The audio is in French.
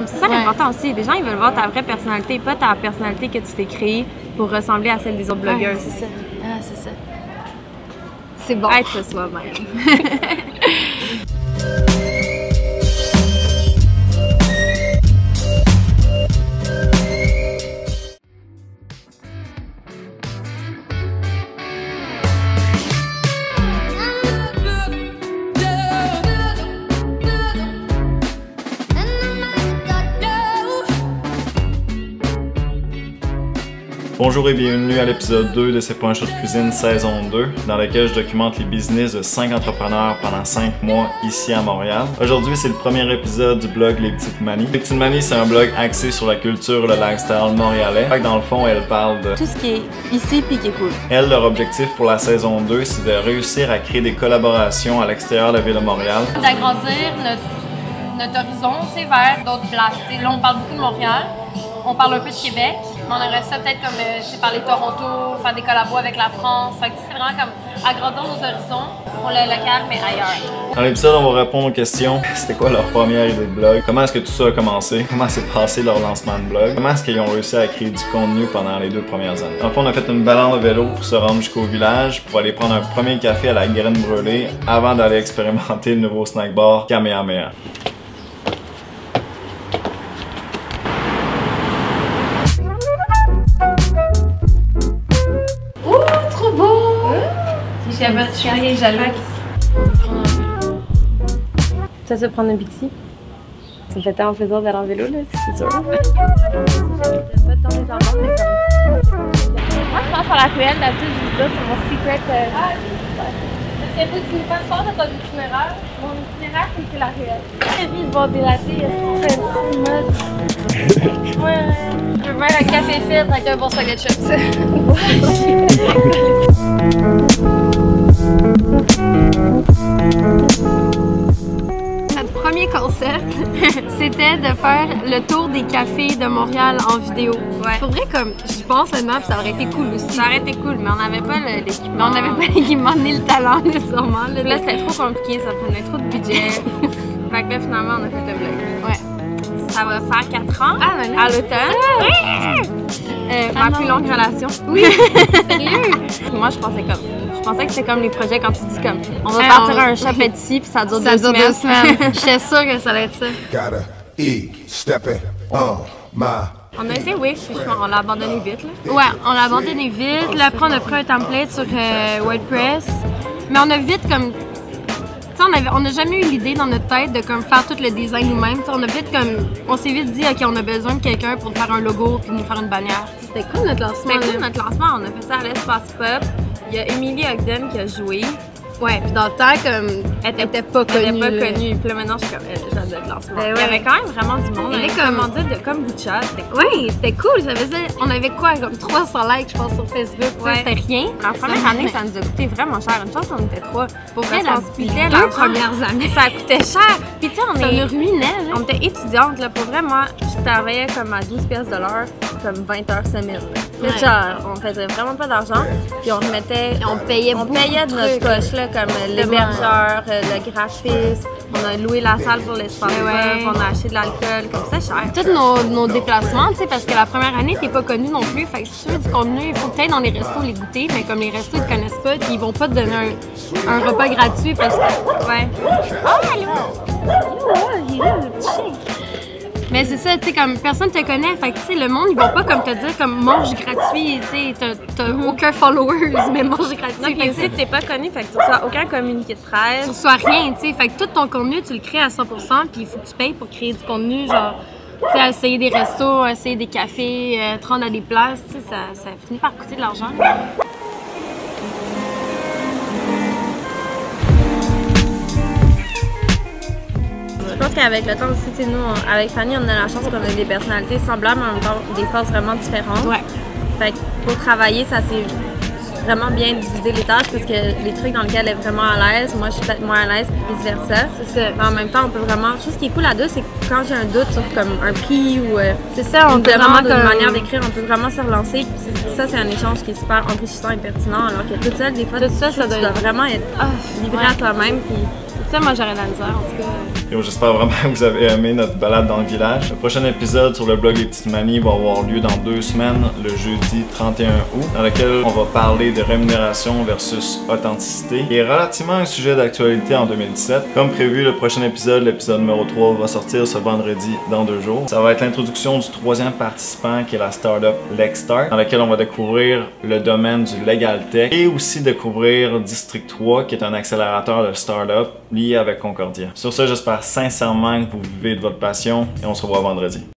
C'est ça l'important aussi. Les gens, ils veulent voir ta vraie personnalité, pas ta personnalité que tu t'es créée pour ressembler à celle des autres blogueurs. C'est ça. Ah, c'est ça. C'est bon. Être soi-même. Bonjour et bienvenue à l'épisode 2 de C'est pas un show de cuisine saison 2, dans lequel je documente les business de 5 entrepreneurs pendant 5 mois ici à Montréal. Aujourd'hui, c'est le premier épisode du blog Les Petites Manies. Les Petites Manies, c'est un blog axé sur la culture et le lifestyle montréalais. Dans le fond, elle parle de tout ce qui est ici puis qui est cool. Elle, leur objectif pour la saison 2, c'est de réussir à créer des collaborations à l'extérieur de la ville de Montréal. D'agrandir notre horizon vers d'autres places. T'sais, là, on parle beaucoup de Montréal, on parle un peu de Québec. On aimerait ça peut-être comme parler Toronto, faire des collabos avec la France. Fait que c'est vraiment comme agrandir nos horizons pour le local, mais ailleurs. Dans l'épisode, on va répondre aux questions. C'était quoi leur première idée de blog? Comment est-ce que tout ça a commencé? Comment s'est passé leur lancement de blog? Comment est-ce qu'ils ont réussi à créer du contenu pendant les 2 premières années? En fait, on a fait une balade de vélo pour se rendre jusqu'au village pour aller prendre un premier café à la graine brûlée avant d'aller expérimenter le nouveau snack bar Kamehameha. Je suis rien jaloux. Ça se prendre un pixie. Ça me fait tellement plaisir d'aller en vélo, là, c'est sûr. Moi, je pense à la ruelle, d'habitude, je dis ça, c'est mon secret. Est-ce qu'il faut que tu me fasses part de ton itinéraire? Mon itinéraire, c'est la ruelle. J'ai envie de boire des latés, c'est un petit mode. Ouais, je veux faire un café filtre avec un bon sac de chips. Notre premier concept, c'était de faire le tour des cafés de Montréal en vidéo. Ouais. Pour vrai, comme je pense maintenant, ça aurait été cool aussi. Ça aurait été cool, mais on n'avait pas l'équipement. On n'avait pas l'équipement ni le talent nécessairement. Là, c'était trop compliqué, ça prenait trop de budget. Fait que là, finalement, on a fait le blog. Ouais. Ça va faire 4 ans à l'automne. Ma plus longue relation. Oui, sérieux? Moi, je pensais que c'était comme les projets quand tu dis comme on va partir à un shop ici puis ça dure 2 semaines. J'étais sûre que ça allait être ça. On a essayé Wix puis on l'a abandonné vite. Là. Ouais, on l'a abandonné vite. Là, après, on a pris un template sur WordPress. Mais on a vite comme... On n'a jamais eu l'idée dans notre tête de comme faire tout le design nous-mêmes. On s'est vite dit, OK, on a besoin de quelqu'un pour faire un logo puis nous faire une bannière. C'était cool notre lancement. C'était cool notre lancement. On a fait ça à l'Espace Pop. Il y a Emily Ogden qui a joué. Ouais, puis dans le temps, comme, elle était pas connue. Puis là, maintenant, je suis comme, j'aime notre lancement. Ben ouais. Il y avait quand même vraiment du monde. Il y avait comme bout de chat. C'était cool. Oui, c'était cool. Ça faisait, on avait quoi, comme 300 likes, je pense, sur Facebook. Ouais. C'était rien. La première année, ça nous a coûté vraiment cher. Une chance, on était 3. Pour vrai, on se piquait les 2 premières années. Ça coûtait cher. Puis, tu sais, ça nous ruinait. On était étudiantes, là. Pour vrai, moi, je travaillais comme à 12$ de l'heure, comme 20 heures semaine. Ouais. Genre, on faisait vraiment pas d'argent. Puis, on remettait. On payait de notre poche, là, comme l'hébergeur, le graphiste. On a loué la salle pour l'espace web, on a acheté de l'alcool, comme ça, cher. Tous nos déplacements, tu sais, parce que la première année, t'es pas connu non plus. Fait que si tu veux du contenu, il faut peut-être dans les restos les goûter, mais comme les restos, ils te connaissent pas, puis ils vont pas te donner un repas gratuit parce que. Ouais. Oh, allô! Il est là, le petit chien. Mais c'est ça, tu sais, comme personne te connaît, fait que tu sais, le monde, ils vont pas comme te dire comme mange gratuit, tu sais, t'as aucun followers, mais mange gratuit. Non, puis tu t'es pas connu, fait que tu reçois aucun communiqué de presse. Tu reçois rien, tu sais, fait que tout ton contenu, tu le crées à 100%, puis il faut que tu payes pour créer du contenu, genre, tu sais, essayer des restos, essayer des cafés, te rendre à des places, tu sais, ça finit par coûter de l'argent. Je pense qu'avec le temps aussi, tu sais, nous, avec Fanny, on a la chance qu'on a des personnalités semblables, mais en même temps des forces vraiment différentes. Ouais. Fait que pour travailler, ça s'est vraiment bien diviser les tâches parce que les trucs dans lesquels elle est vraiment à l'aise, moi je suis peut-être moins à l'aise puis vice versa. C'est ça. En même temps, on peut vraiment. Chose qui est cool là-dedans, c'est que quand j'ai un doute sur comme un prix ou c'est ça, on peut vraiment une manière d'écrire, on peut vraiment se relancer. Puis ça, c'est un échange qui est super enrichissant et pertinent. Alors que toute seule, des fois, tout ça, ça doit vraiment être livré à toi-même. Puis ça, moi j'aurais de la misère en tout cas. Et j'espère vraiment que vous avez aimé notre balade dans le village. Le prochain épisode sur le blog Les Petites Manies va avoir lieu dans 2 semaines, le jeudi 31 août, dans lequel on va parler de rémunération versus authenticité, qui est relativement un sujet d'actualité en 2017. Comme prévu, le prochain épisode, l'épisode numéro 3, va sortir ce vendredi dans 2 jours. Ça va être l'introduction du 3e participant qui est la startup Lexstart, dans laquelle on va découvrir le domaine du Legal Tech et aussi découvrir District 3 qui est un accélérateur de startup lié avec Concordia. Sur ce, j'espère sincèrement que vous vivez de votre passion et on se revoit vendredi.